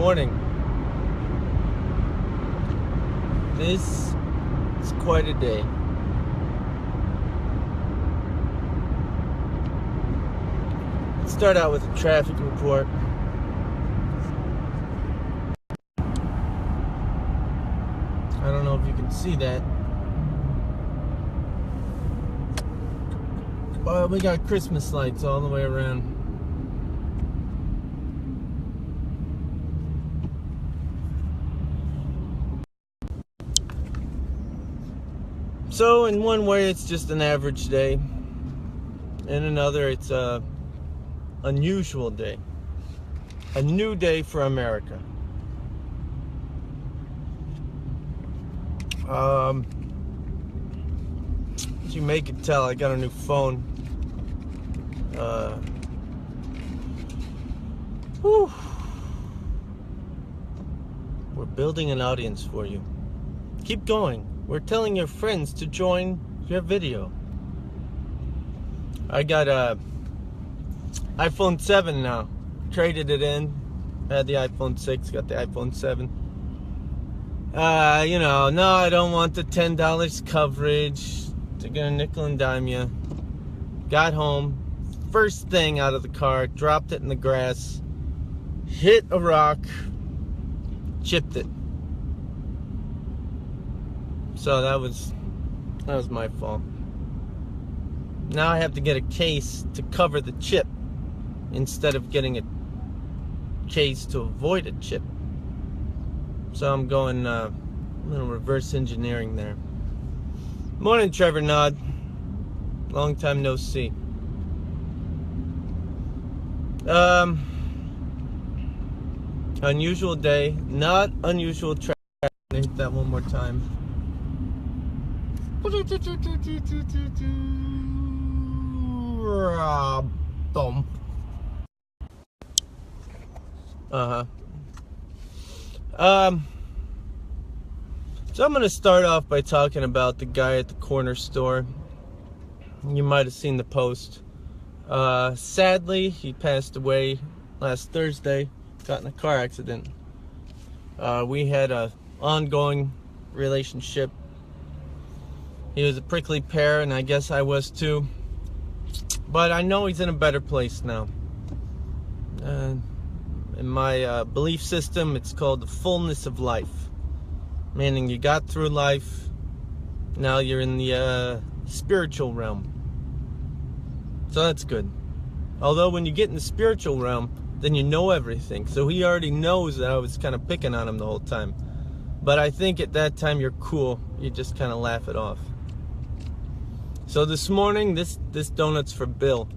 morning. This is quite a day. Let's start out with a traffic report. I don't know if you can see that. Well, we got Christmas lights all the way around. So in one way it's just an average day. In another it's a unusual day. A new day for America. As you may can tell, I got a new phone. We're building an audience for you. Keep going. We're telling your friends to join your video. I got a iPhone 7 now. Traded it in. Had the iPhone 6, got the iPhone 7. No, I don't want the $10 coverage. They're gonna nickel and dime you. Got home. First thing out of the car, dropped it in the grass. Hit a rock. Chipped it. So that was my fault. Now I have to get a case to cover the chip instead of getting a case to avoid a chip. So I'm going a little reverse engineering there. Morning, Trevor Nod. Long time no see. Unusual day, not unusual traffic. Hit that one more time. Bump. So I'm gonna start off by talking about the guy at the corner store. You might have seen the post. Sadly, he passed away last Thursday. Got in a car accident. We had a ongoing relationship. He was a prickly pear, and I guess I was too. But I know he's in a better place now. In my belief system, it's called the fullness of life. Meaning you got through life, now you're in the spiritual realm. So that's good. Although when you get in the spiritual realm, then you know everything. So he already knows that I was kind of picking on him the whole time. But I think at that time you're cool. You just kind of laugh it off. So this morning, this donut's for Bill.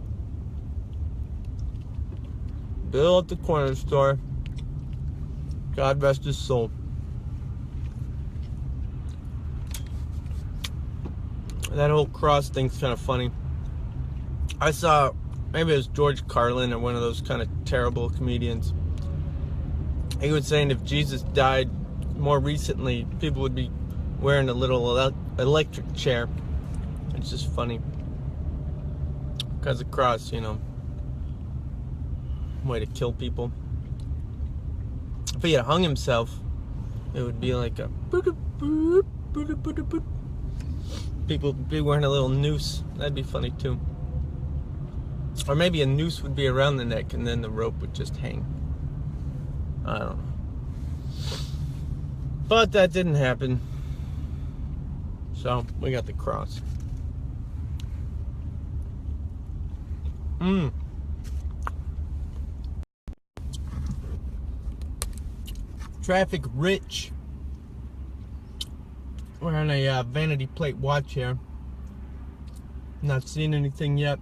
Bill at the corner store. God rest his soul. That whole cross thing's kind of funny. I saw, maybe it was George Carlin or one of those kind of terrible comedians. He was saying if Jesus died more recently, people would be wearing a little electric chair. It's just funny. Because of cross, way to kill people. If he had hung himself, it would be like a people would be wearing a little noose. That'd be funny too. Or maybe a noose would be around the neck and then the rope would just hang. I don't know. But that didn't happen. So we got the cross. Traffic rich. We're on a vanity plate watch here. Not seeing anything yet.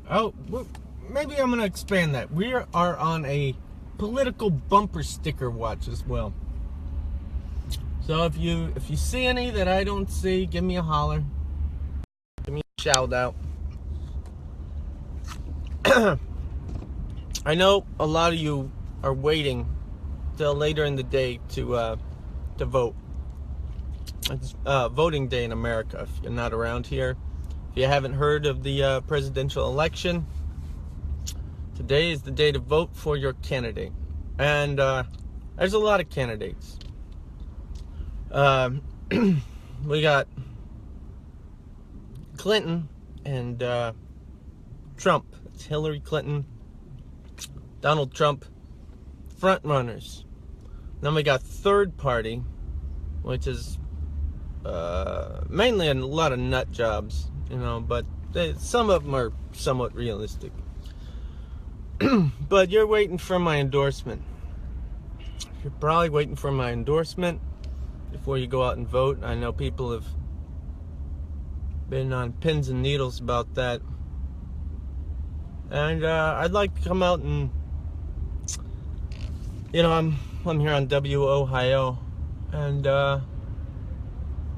Oh, well, maybe I'm gonna expand that. We are on a political bumper sticker watch as well. So if you see any that I don't see, give me a holler. Give me a shout out. I know a lot of you are waiting till later in the day to vote. It's voting day in America. If you're not around here, if you haven't heard of the presidential election, Today is the day to vote for your candidate. And there's a lot of candidates. We got Clinton and Trump. It's Hillary Clinton, Donald Trump, front runners. Then we got third party, which is mainly a lot of nut jobs, but some of them are somewhat realistic. But you're waiting for my endorsement. You're probably waiting for my endorsement before you go out and vote. I know people have been on pins and needles about that. And I'd like to come out and, I'm here on Wohio, and I'm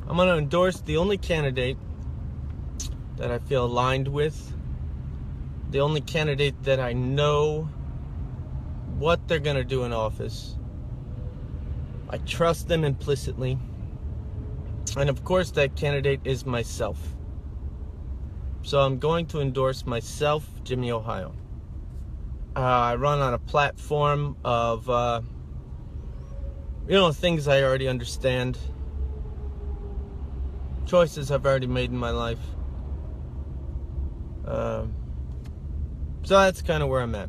going to endorse the only candidate that I feel aligned with, the only candidate that I know what they're going to do in office. I trust them implicitly. And of course, that candidate is myself. So I'm going to endorse myself, Jimmy Wohio. I run on a platform of, things I already understand. Choices I've already made in my life. So that's kind of where I'm at.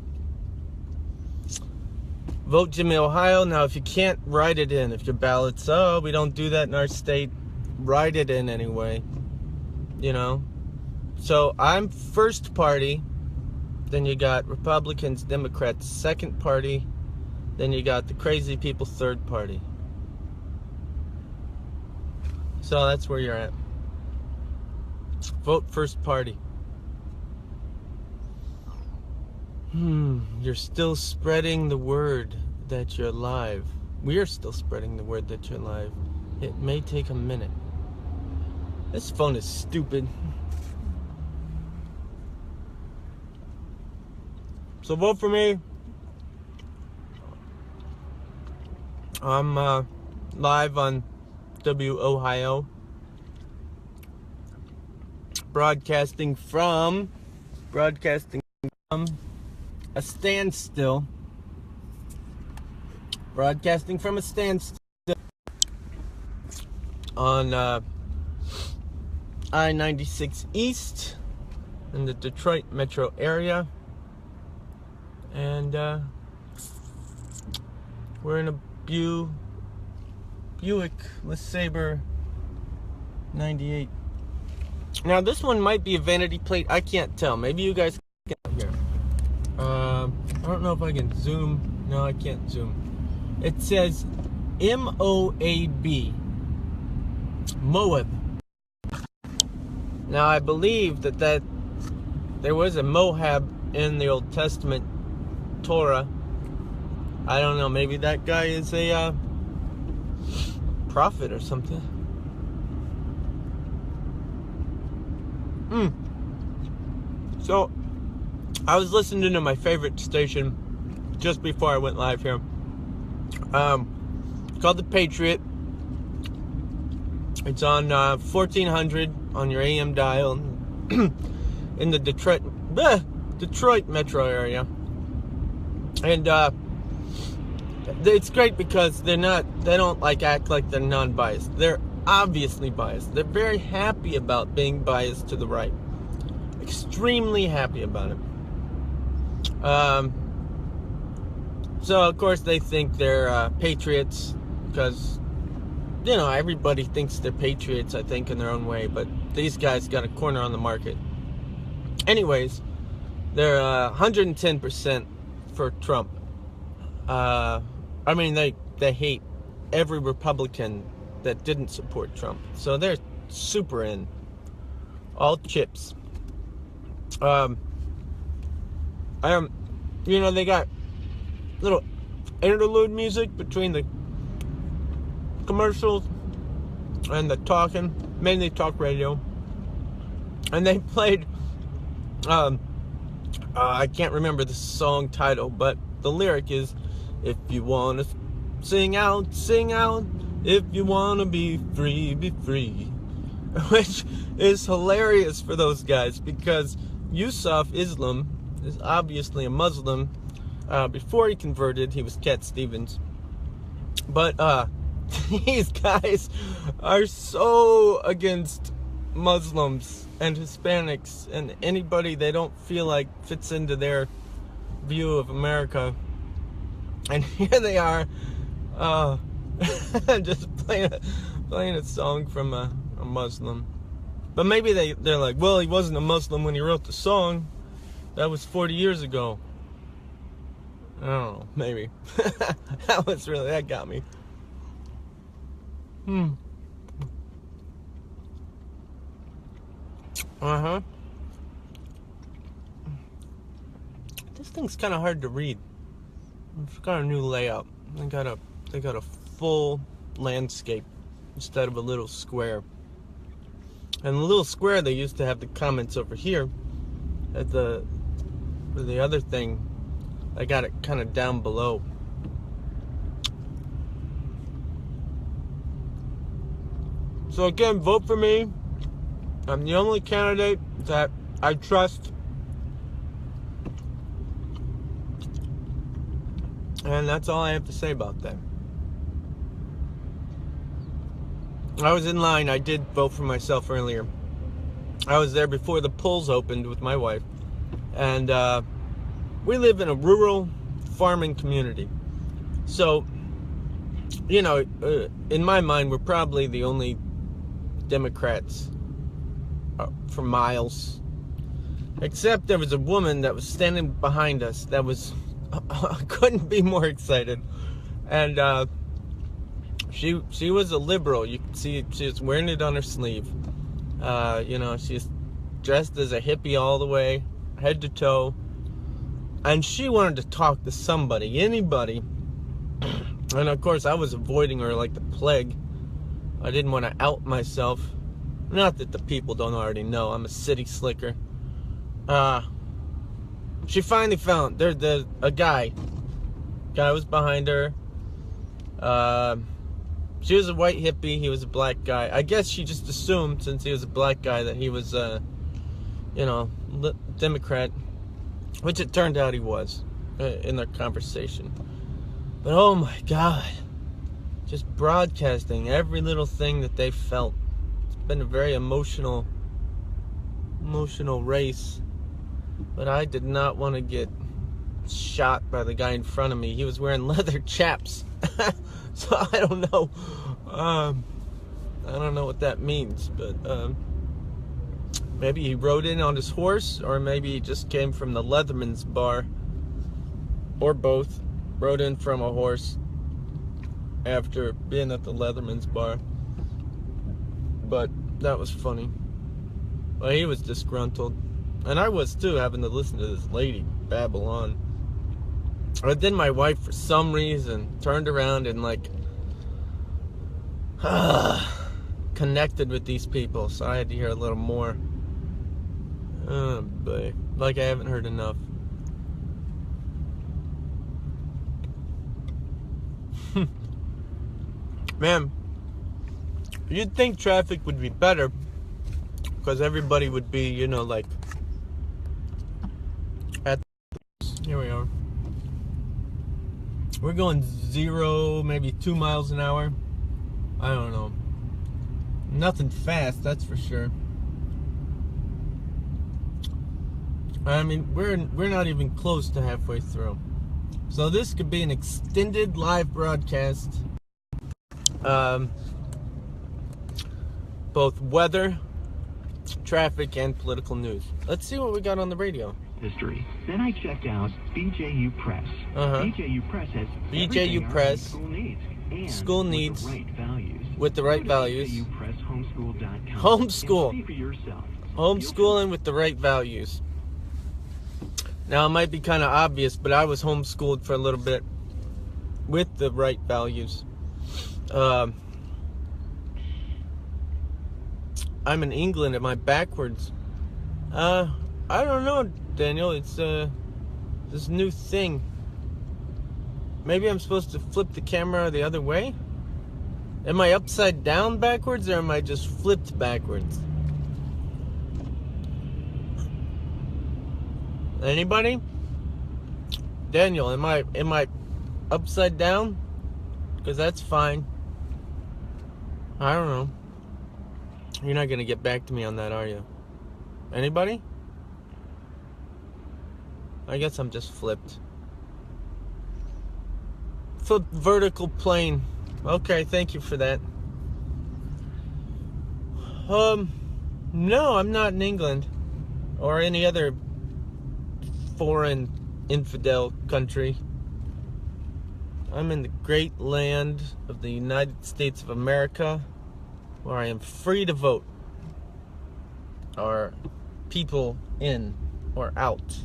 Vote Jimmy Wohio. Now, if you can't, write it in. If your ballot's, we don't do that in our state, write it in anyway. So I'm first party. Then you got Republicans, Democrats, second party. Then you got the crazy people, third party. So that's where you're at. Vote first party. You're still spreading the word that you're live. We're still spreading the word that you're live. It may take a minute. This phone is stupid. So vote for me. I'm live on Wohio. Broadcasting from a standstill. Broadcasting from a standstill on I-96 East in the Detroit metro area. And we're in a Buick LeSabre 98. Now this one might be a vanity plate. I can't tell. Maybe you guys can here. I don't know if I can zoom. No, I can't zoom. It says Moab. Moab. Now I believe that there was a Moab in the Old Testament Torah. I don't know. Maybe that guy is a prophet or something. So I was listening to my favorite station just before I went live here. It's called The Patriot. It's on 1400 on your AM dial in the Detroit metro area. And it's great because they don't act like they're non-biased. They're obviously biased. They're very happy about being biased to the right. Extremely happy about it. So of course they think they're patriots because everybody thinks they're patriots, I think, in their own way, but these guys got a corner on the market. Anyways, they're 110% for Trump. They hate every Republican that didn't support Trump. So they're super in. All chips. They got little interlude music between the commercials and the talking, mainly talk radio. And they played, I can't remember the song title, but the lyric is, if you want to sing out, sing out. If you want to be free, be free. Which is hilarious for those guys because Yusuf Islam is obviously a Muslim. Before he converted, he was Cat Stevens. But these guys are so against Muslims and Hispanics and anybody they don't feel like fits into their view of America. And here they are, just playing a song from a Muslim. But maybe they're like, well, he wasn't a Muslim when he wrote the song. That was 40 years ago. I don't know, maybe. That got me. This thing's kind of hard to read. It's got a new layout. They got a full landscape instead of a little square. And the little square, they used to have the comments over here. At the other thing, I got it kind of down below. So again, vote for me. I'm the only candidate that I trust. And that's all I have to say about that. I was in line. I did vote for myself earlier. I was there before the polls opened with my wife. And we live in a rural farming community. So, you know, in my mind, we're probably the only Democrats for miles. Except there was a woman that was standing behind us that was couldn't be more excited. And she was a liberal. You can see she was wearing it on her sleeve. You know, she's dressed as a hippie all the way, head to toe. And she wanted to talk to somebody, anybody. And of course, I was avoiding her like the plague. I didn't want to out myself. Not that the people don't already know. I'm a city slicker. She finally found a guy. Guy was behind her. She was a white hippie. He was a black guy. I guess she just assumed, since he was a black guy, that he was, you know, Democrat. Which it turned out he was in their conversation. But oh my God. Just broadcasting every little thing that they felt. It's been a very emotional race. But I did not want to get shot by the guy in front of me. He was wearing leather chaps. So I don't know. I don't know what that means. But maybe he rode in on his horse. Or maybe he just came from the Leatherman's bar. Or both. Rode in from a horse after being at the Leatherman's bar. But that was funny. Well, he was disgruntled. And I was too, having to listen to this lady babble on. But then my wife, for some reason, turned around and like connected with these people. So I had to hear a little more. Oh boy. Like I haven't heard enough. Man, you'd think traffic would be better because everybody would be, you know, like at here we are. We're going 0, maybe 2 miles an hour. I don't know. Nothing fast, that's for sure. I mean, we're not even close to halfway through. So this could be an extended live broadcast. Both weather, traffic, and political news. Let's see what we got on the radio. History. Then I checked out BJU Press. BJU Press has BJU Press. School needs. With the right values. BJU Press homeschool.com. Homeschool. See for yourself. Homeschooling with the right values. Now it might be kind of obvious, but I was homeschooled for a little bit with the right values. I'm in England. Am I backwards? I don't know, Daniel. It's this new thing. Maybe I'm supposed to flip the camera the other way? Am I upside down backwards, or am I just flipped backwards? Anybody? Daniel, am I upside down? Because that's fine. I don't know. You're not going to get back to me on that, are you? Anybody? I guess I'm just flipped. Flipped vertical plane. Okay, thank you for that. No, I'm not in England or any other foreign infidel country. I'm in the great land of the United States of America, where I am free to vote. Are people in or out?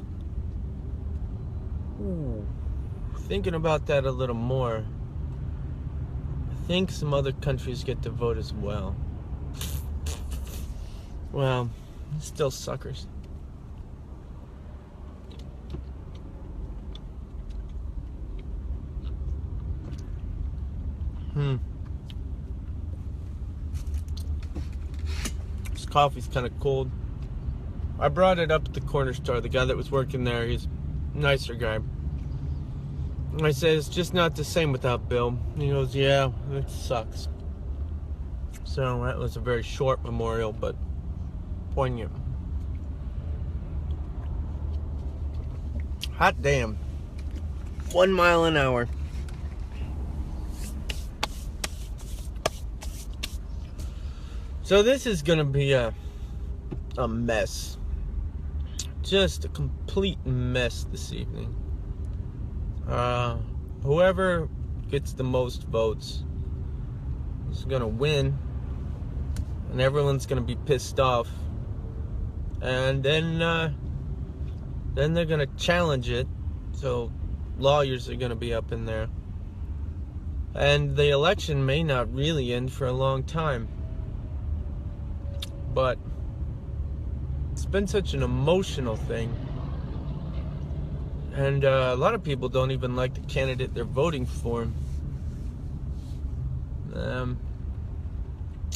Ooh, thinking about that a little more, I think some other countries get to vote as well. Well, still suckers. This coffee's kind of cold. I brought it up at the corner store. The guy that was working there, he's a nicer guy. I said, it's just not the same without Bill. He goes, yeah, it sucks. So that was a very short memorial, but poignant. Hot damn. 1 mile an hour. So this is gonna be a mess. Just a complete mess this evening. Whoever gets the most votes is gonna win, and everyone's gonna be pissed off, and then they're gonna challenge it. So lawyers are gonna be up in there, and the election may not really end for a long time. But it's been such an emotional thing. And a lot of people don't even like the candidate they're voting for.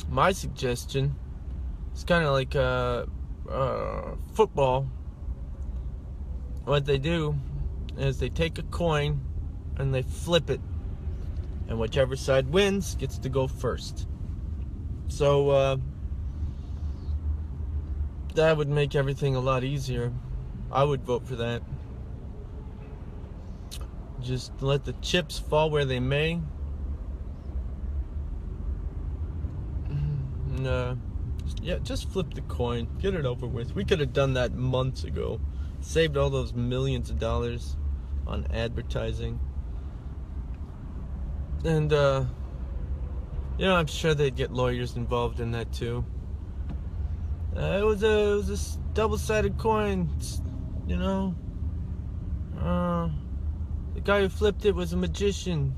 My suggestion is kind of like football. What they do is they take a coin and they flip it. And whichever side wins gets to go first. So, that would make everything a lot easier. I would vote for that. Just let the chips fall where they may. And, yeah, just flip the coin. Get it over with. We could have done that months ago. Saved all those millions of dollars on advertising. And, you know, I'm sure they'd get lawyers involved in that too. It was a double-sided coin, you know. The guy who flipped it was a magician.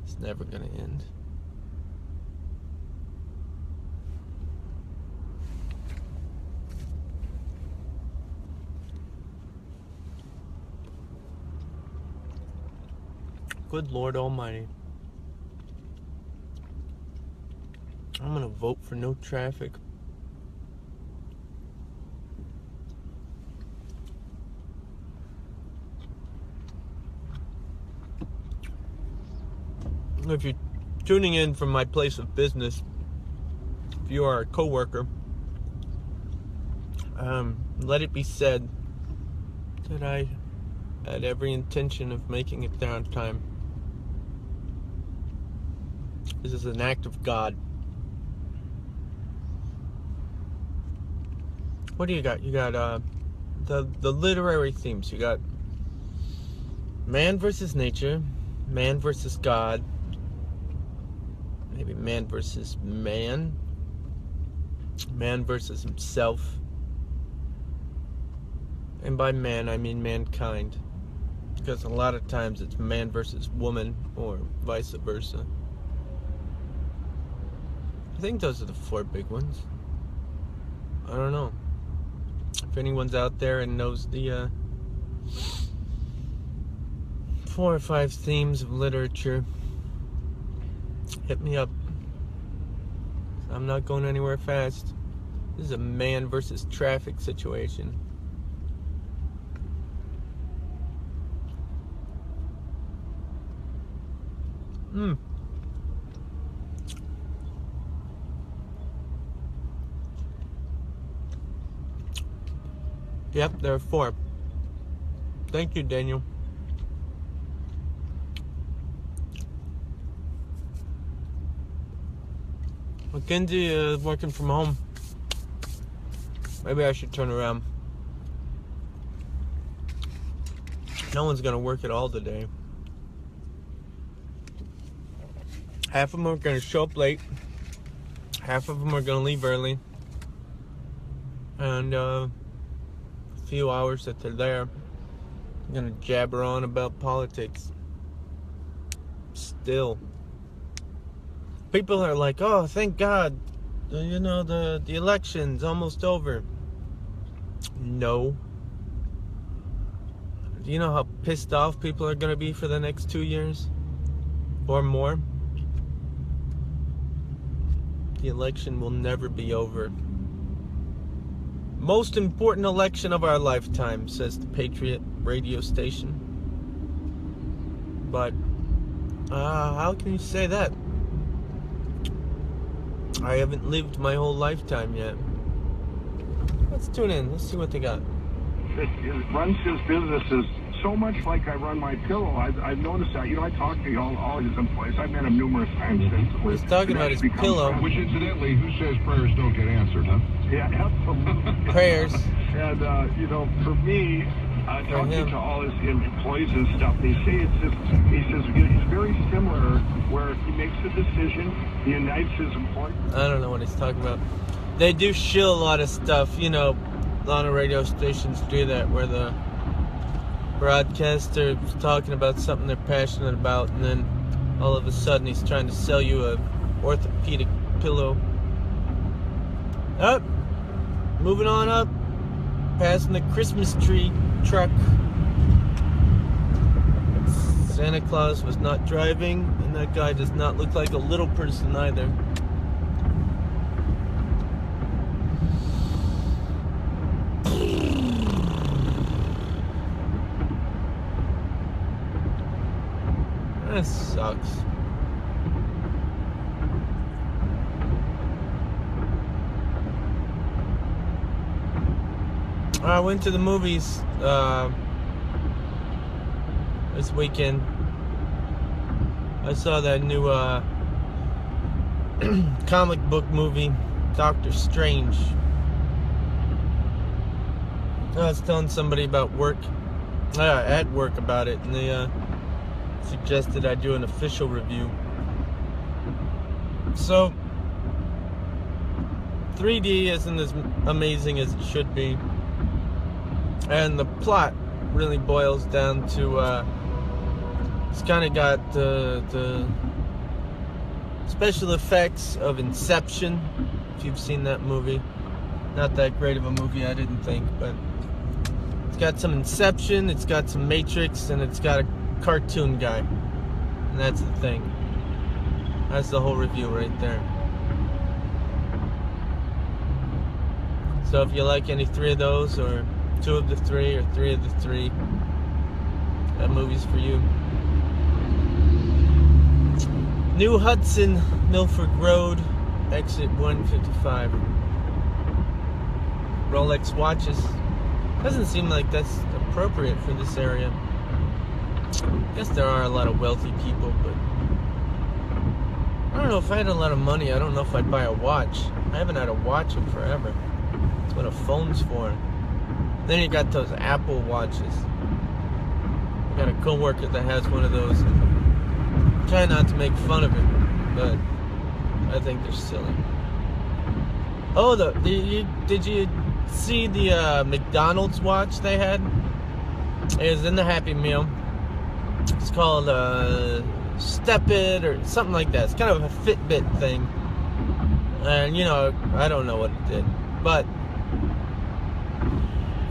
It's never gonna end. Good Lord Almighty. I'm gonna vote for no traffic. If you're tuning in from my place of business, if you are a coworker, let it be said that I had every intention of making it there on time. This is an act of God. What do you got? You got the literary themes. You got man versus nature, man versus God, maybe man versus man, man versus himself. And by man, I mean mankind. Because a lot of times it's man versus woman or vice versa. I think those are the 4 big ones. I don't know. If anyone's out there and knows the 4 or 5 themes of literature, hit me up. I'm not going anywhere fast. This is a man versus traffic situation. Yep, there are 4. Thank you, Daniel. Mackenzie is working from home. Maybe I should turn around. No one's gonna work at all today. Half of them are gonna show up late. Half of them are gonna leave early. And a few hours that they're there, I'm gonna jabber on about politics. Still. People are like, oh, thank God, the election's almost over. No. Do you know how pissed off people are going to be for the next 2 years? Or more? The election will never be over. Most important election of our lifetime, says the Patriot radio station. But, how can you say that? I haven't lived my whole lifetime yet. Let's tune in. Let's see what they got. It runs his businesses so much like I run my pillow. I've noticed that. I talk to all his employees. I've met him numerous times. He's talking about his pillow. Which, incidentally, who says prayers don't get answered, huh? Yeah, absolutely. Prayers. And, for me, talking to all his employees and stuff, he says it's very similar where he makes a decision, he unites his employees. I don't know what he's talking about. They do shill a lot of stuff, a lot of radio stations do that, where the broadcaster is talking about something they're passionate about, and then all of a sudden he's trying to sell you a orthopedic pillow. Up, moving on up, passing the Christmas tree truck. Santa Claus was not driving, and that guy does not look like a little person either. That sucks. I went to the movies this weekend. I saw that new comic book movie, Doctor Strange. I was telling somebody about work, at work about it, and they suggested I do an official review. So 3D isn't as amazing as it should be, and the plot really boils down to it's kind of got the special effects of Inception, if you've seen that movie. Not that great of a movie, I didn't think, but it's got some Inception, it's got some Matrix, and it's got a cartoon guy, and that's the thing. That's the whole review right there. So if you like any 3 of those, or 2 of the 3, or 3 of the 3, that movie's for you. New Hudson, Milford Road, exit 155. Rolex watches. Doesn't seem like that's appropriate for this area. I guess there are a lot of wealthy people, but I don't know, if I had a lot of money, I don't know if I'd buy a watch. I haven't had a watch in forever. That's what a phone's for. Then you got those Apple watches. I got a coworker that has one of those. I try not to make fun of it, but I think they're silly. Oh, did you see the McDonald's watch they had? It was in the Happy Meal. It's called Step It or something like that. It's kind of a Fitbit thing. And I don't know what it did, but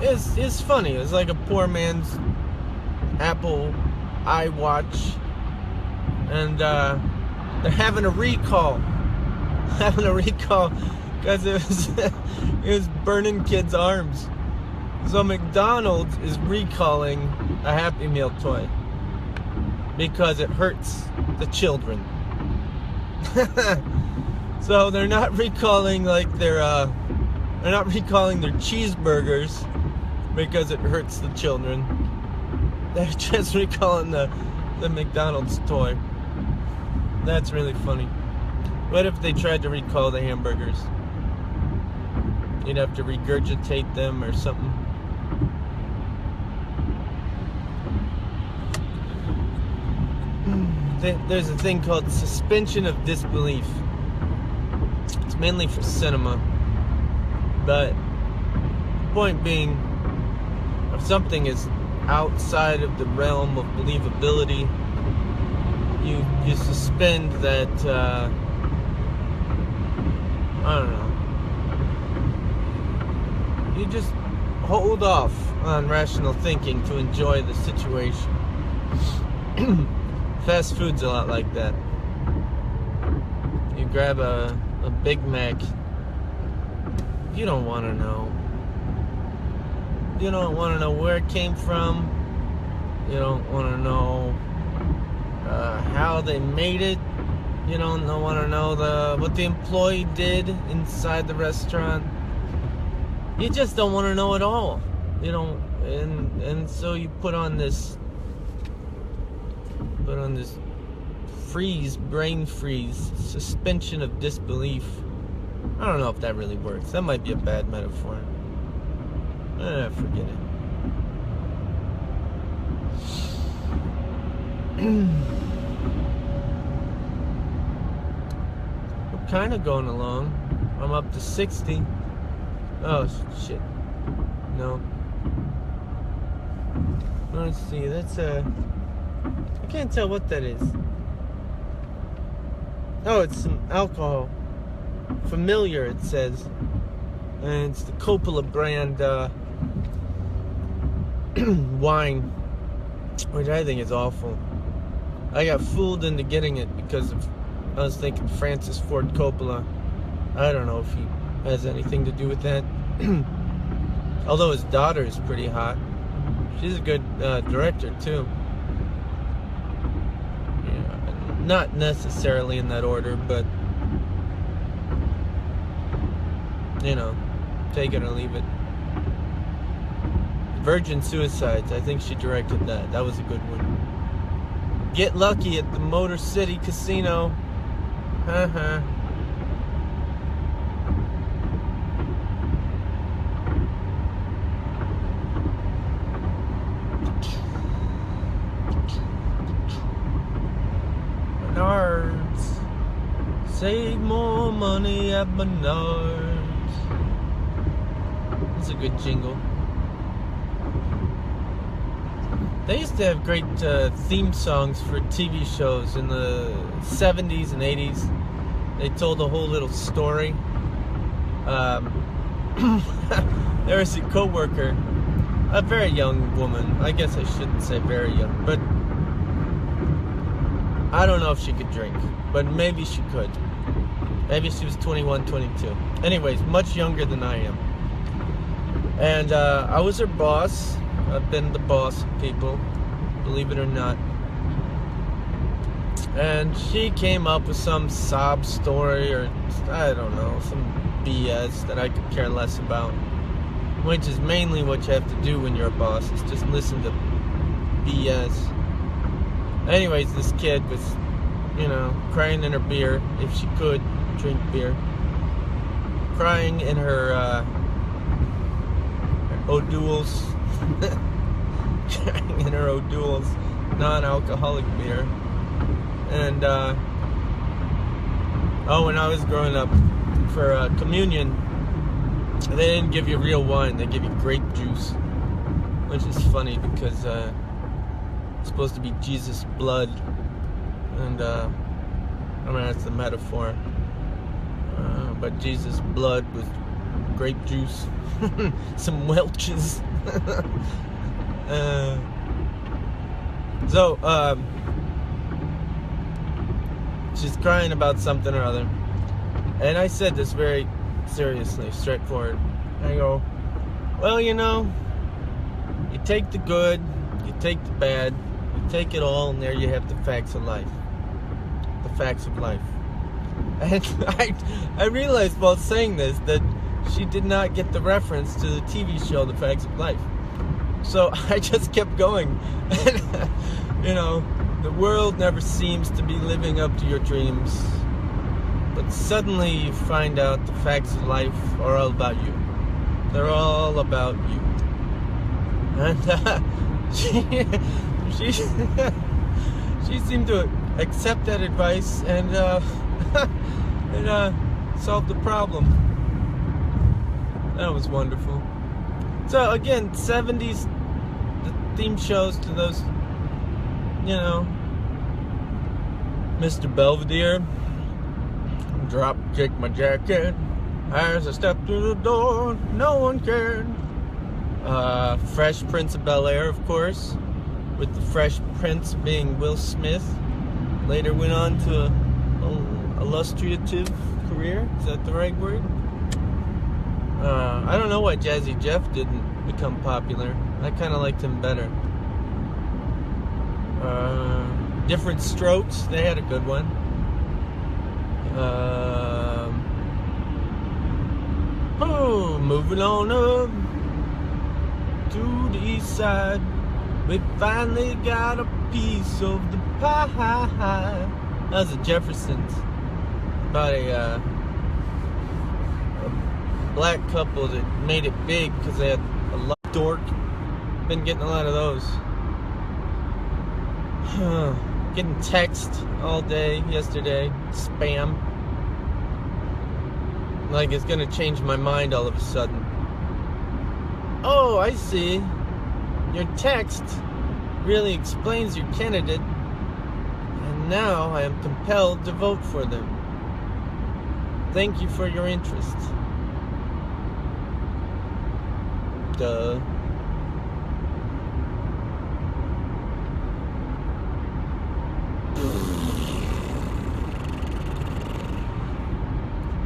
it's funny. It's like a poor man's Apple iWatch, and they're having a recall. because it was burning kids' arms. So McDonald's is recalling a Happy Meal toy because it hurts the children. So they're not recalling like they're not recalling their cheeseburgers because it hurts the children. They're just recalling the McDonald's toy. That's really funny. What if they tried to recall the hamburgers? You'd have to regurgitate them or something. There's a thing called suspension of disbelief. It's mainly for cinema. But the point being, if something is outside of the realm of believability, you suspend that, I don't know. You just hold off on rational thinking to enjoy the situation. Fast food's a lot like that. You grab a Big Mac. You don't want to know. You don't want to know where it came from. You don't want to know how they made it. You don't want to know what the employee did inside the restaurant. You just don't want to know at all. You don't, and so you put on this brain freeze, suspension of disbelief. I don't know if that really works. That might be a bad metaphor. Forget it. We're kind of going along. I'm up to 60. Oh, shit. No. Let's see. That's I can't tell what that is. Oh, it's some alcohol. Familiar, it says. And it's the Coppola brand wine, which I think is awful. I got fooled into getting it because I was thinking Francis Ford Coppola. I don't know if he has anything to do with that. Although his daughter is pretty hot. She's a good director too. Yeah, not necessarily in that order, but you know, take it or leave it. Virgin Suicides, I think she directed that. That was a good one. Get Lucky at the Motor City Casino. Haha. Menards. Save more money at Menards. That's a good jingle. They used to have great theme songs for TV shows in the 70s and 80s. They told a whole little story. There was a co-worker, a very young woman. I guess I shouldn't say very young, but I don't know if she could drink, but maybe she could. Maybe she was 21, 22. Anyways, much younger than I am. And I was her boss. I've been the boss of people, believe it or not. And she came up with some sob story, or I don't know, some BS that I could care less about. Which is mainly what you have to do when you're a boss, is just listen to BS. Anyways, this kid was, you know, crying in her beer, if she could drink beer. Crying in her O'Doul's. In her O'Doul's non-alcoholic beer. And when I was growing up, for communion, they didn't give you real wine, they give you grape juice, which is funny because it's supposed to be Jesus' blood, and I mean, that's the metaphor, but Jesus' blood was grape juice. Some Welch's. She's crying about something or other, and I said this very Seriously, straightforward. I go, well, you take the good, you take the bad, you take it all, and there you have the facts of life. The facts of life. And I realized while saying this that she did not get the reference to the TV show The Facts of Life. So I just kept going. And, the world never seems to be living up to your dreams. But suddenly you find out the facts of life are all about you. They're all about you. And she seemed to accept that advice and solved the problem. That was wonderful. So again, 70s, the theme shows to those, Mr. Belvedere, drop kick my jacket as I stepped through the door, no one cared. Fresh Prince of Bel-Air, of course, with the Fresh Prince being Will Smith. Later went on to an illustrative career. Is that the right word? I don't know why Jazzy Jeff didn't become popular. I kind of liked him better. Different Strokes, they had a good one. Moving on up to the east side, we finally got a piece of the pie. That was the Jeffersons, about a black couple that made it big because they had a lot of dork. Been getting a lot of those. Getting text all day yesterday, spam. Like it's gonna change my mind all of a sudden. Oh, I see. Your text really explains your candidate, and now I am compelled to vote for them. Thank you for your interest. Duh.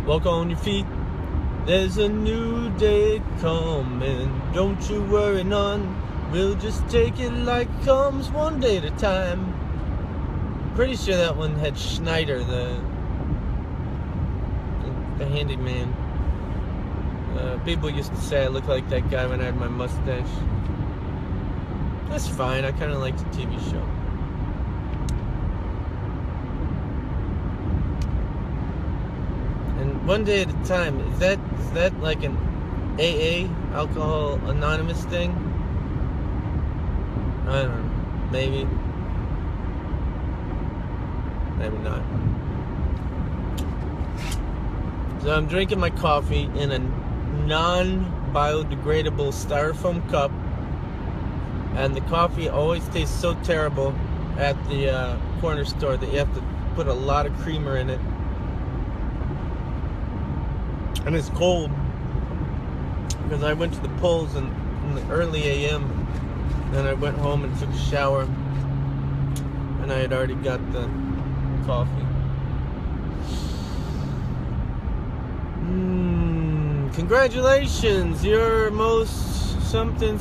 Walk on your feet. There's a new day coming. Don't you worry none. We'll just take it like it comes, one day at a time. Pretty sure that one had Schneider, the handyman. People used to say I look like that guy when I had my mustache. That's fine. I kind of like the TV show. And one day at a time. Is that like an AA, Alcohol Anonymous thing? I don't know. Maybe. Maybe not. So I'm drinking my coffee in a non-biodegradable styrofoam cup, and the coffee always tastes so terrible at the corner store that you have to put a lot of creamer in it, and it's cold because I went to the polls in the early AM, then I went home and took a shower, and I had already got the coffee. Congratulations, you're most something.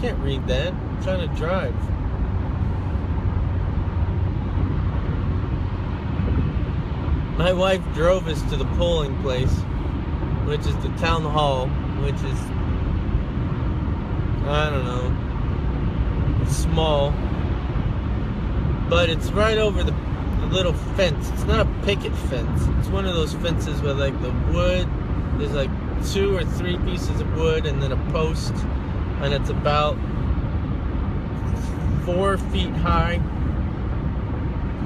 Can't read that. I'm trying to drive. My wife drove us to the polling place, which is the town hall, which is, I don't know, it's small, but it's right over the little fence. It's not a picket fence. It's one of those fences with like the wood. There's like 2 or 3 pieces of wood and then a post, and it's about 4 feet high.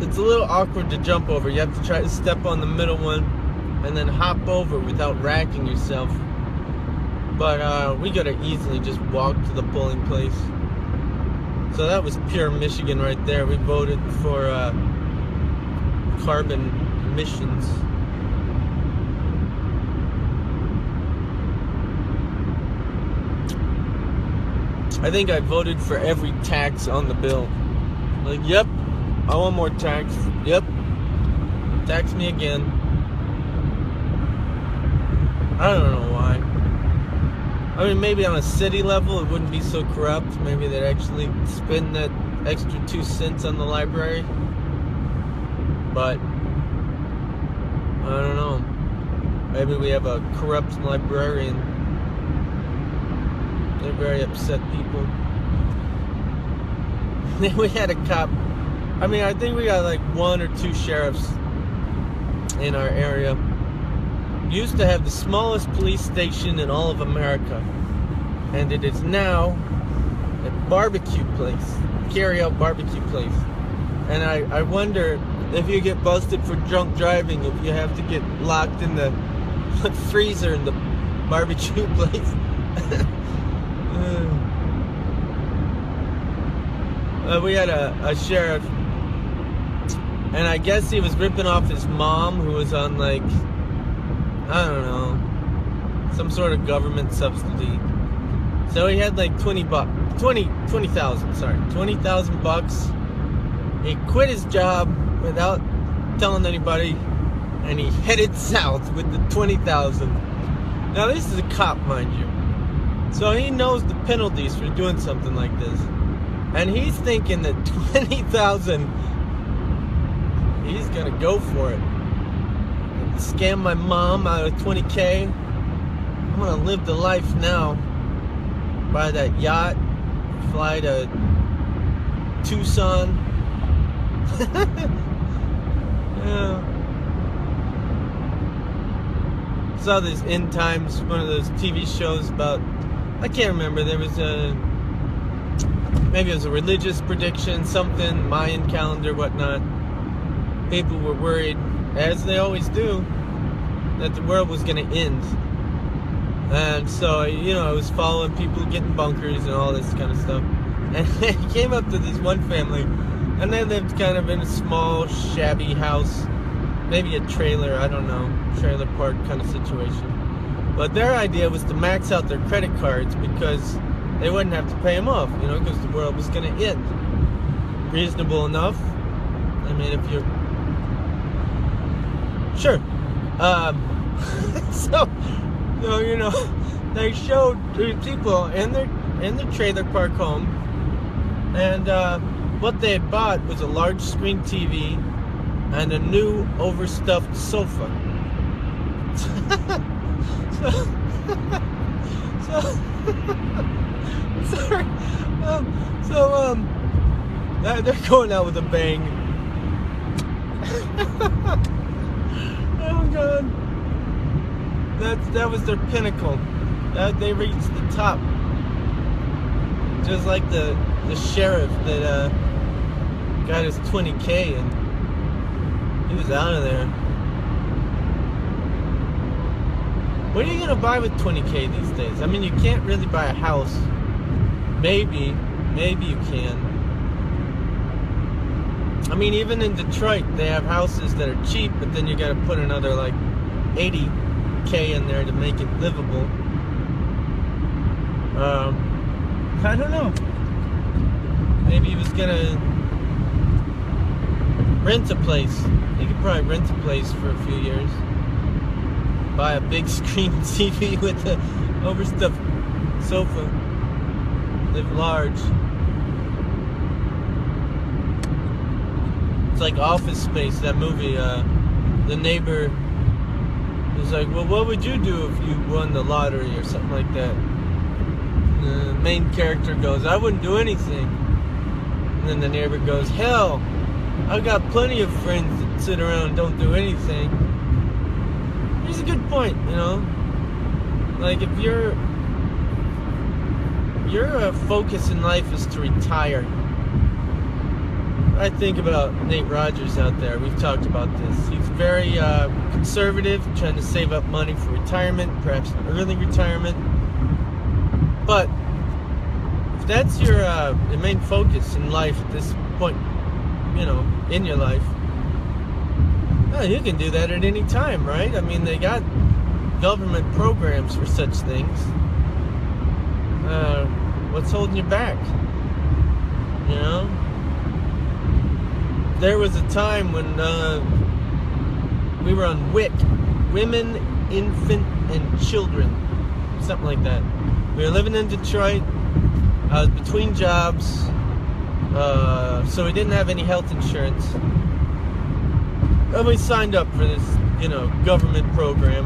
It's a little awkward to jump over. You have to try to step on the middle one and then hop over without racking yourself. But we could have easily just walked to the polling place. So that was pure Michigan right there. We voted for carbon emissions. I think I voted for every tax on the bill. Like, yep, I want more tax. Yep, tax me again. I don't know why. I mean, maybe on a city level it wouldn't be so corrupt. Maybe they'd actually spend that extra 2 cents on the library. But I don't know. Maybe we have a corrupt librarian. They're very upset people. Then we had a cop. I mean, I think we got like 1 or 2 sheriffs in our area. Used to have the smallest police station in all of America, and it is now a barbecue place, carry-out barbecue place. And I wonder if you get busted for drunk driving, if you have to get locked in the freezer in the barbecue place. We had a sheriff, and I guess he was ripping off his mom, who was on like, I don't know, some sort of government subsidy. So he had like 20,000 bucks. He quit his job without telling anybody, and he headed south with the 20,000. Now this is a cop, mind you, so he knows the penalties for doing something like this, and he's thinking that 20,000, he's gonna go for it. Scam my mom out of 20K. I'm gonna live the life now. Buy that yacht, fly to Tucson. Yeah. Saw this End Times, one of those TV shows about, I can't remember, there was maybe it was a religious prediction, something, Mayan calendar, whatnot. People were worried, as they always do, that the world was going to end. And so, I was following people getting bunkers and all this kind of stuff. And I came up to this one family, and they lived kind of in a small, shabby house, maybe a trailer, I don't know, trailer park kind of situation. But their idea was to max out their credit cards because they wouldn't have to pay them off, because the world was going to end. Reasonable enough. I mean, if you're... Sure. So, they showed these people in their trailer park home, and what they had bought was a large screen TV and a new overstuffed sofa. They're going out with a bang. Oh God. That was their pinnacle. They reached the top. Just like the sheriff that got his 20K and he was out of there. What are you gonna buy with 20K these days? I mean, you can't really buy a house. Maybe you can. I mean, even in Detroit, they have houses that are cheap, but then you gotta put another like 80K in there to make it livable. I don't know. Maybe he was gonna rent a place. He could probably rent a place for a few years. Buy a big screen TV with an overstuffed sofa. Live large. It's like Office Space, that movie. The neighbor was like, well, what would you do if you won the lottery or something like that? The main character goes, I wouldn't do anything. And then the neighbor goes, hell, I've got plenty of friends that sit around and don't do anything. Here's a good point, Like, if your focus in life is to retire. I think about Nate Rogers out there. We've talked about this. He's very conservative, trying to save up money for retirement, perhaps an early retirement. But if that's your main focus in life at this point, in your life, well, you can do that at any time, right? I mean, they got government programs for such things. What's holding you back? There was a time when we were on WIC, Women infant and children. Something like that. We were living in Detroit. I was between jobs. So we didn't have any health insurance. And we signed up for this, government program,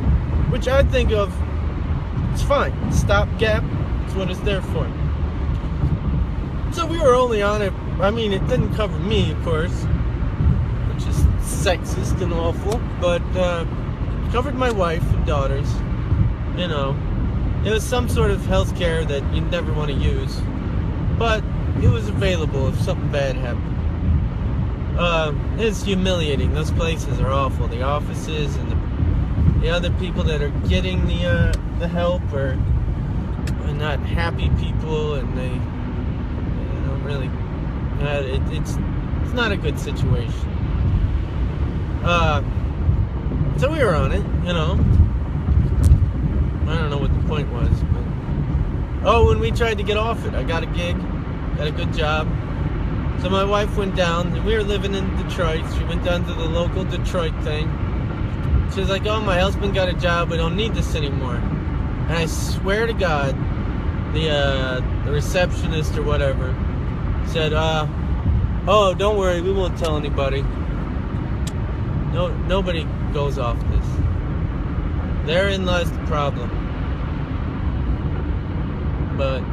which I think of, it's fine. Stopgap. It's what it's there for. So we were only on it. I mean, it didn't cover me, of course, which is sexist and awful, but it covered my wife and daughters. It was some sort of health care that you never want to use, but it was available if something bad happened. It's humiliating. Those places are awful. The offices and the other people that are getting the help are not happy people, and they don't really. It's not a good situation. So we were on it, I don't know what the point was, but when we tried to get off it, I got a gig, got a good job. So my wife went down, and we were living in Detroit. She went down to the local Detroit thing. She was like, "Oh, my husband got a job. We don't need this anymore." And I swear to God, the receptionist or whatever said, "Oh, don't worry, we won't tell anybody." Nobody goes off this. Therein lies the problem. But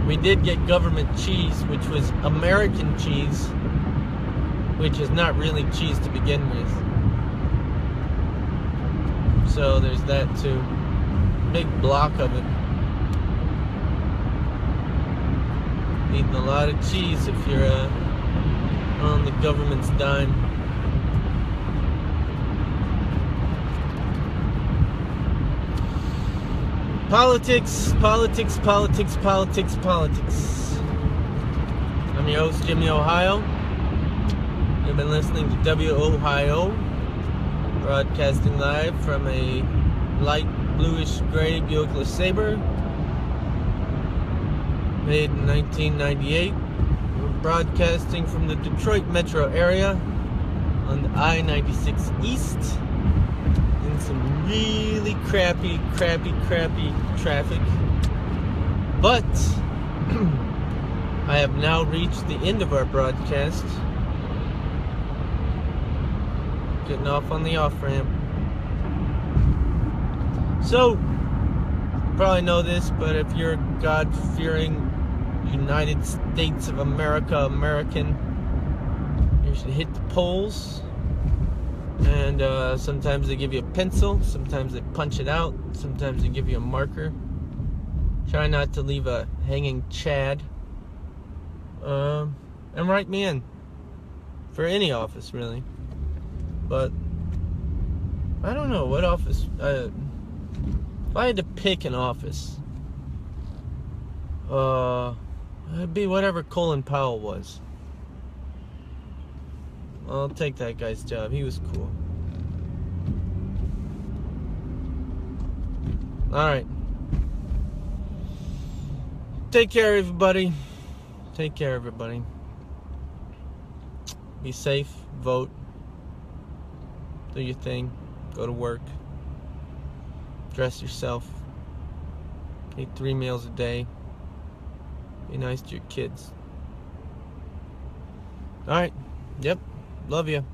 we did get government cheese, which was American cheese, which is not really cheese to begin with. So there's that too. Big block of it. Eating a lot of cheese if you're on the government's dime. Politics. I'm your host, Jimmy Wohio. You've been listening to Wohio, broadcasting live from a light bluish gray Buick Sabre, made in 1998. We're broadcasting from the Detroit metro area on the I-96 East. Some really crappy traffic, but I have now reached the end of our broadcast. Getting off on the off-ramp. So, you probably know this, but if you're a God-fearing United States of America American, you should hit the polls. And sometimes they give you a pencil, sometimes they punch it out, sometimes they give you a marker. Try not to leave a hanging chad. And write me in for any office, really. But I don't know what office. If I had to pick an office, it'd be whatever Colin Powell was. I'll take that guy's job. He was cool. Alright. Take care, everybody. Take care, everybody. Be safe. Vote. Do your thing. Go to work. Dress yourself. Eat 3 meals a day. Be nice to your kids. Alright. Yep. Love you.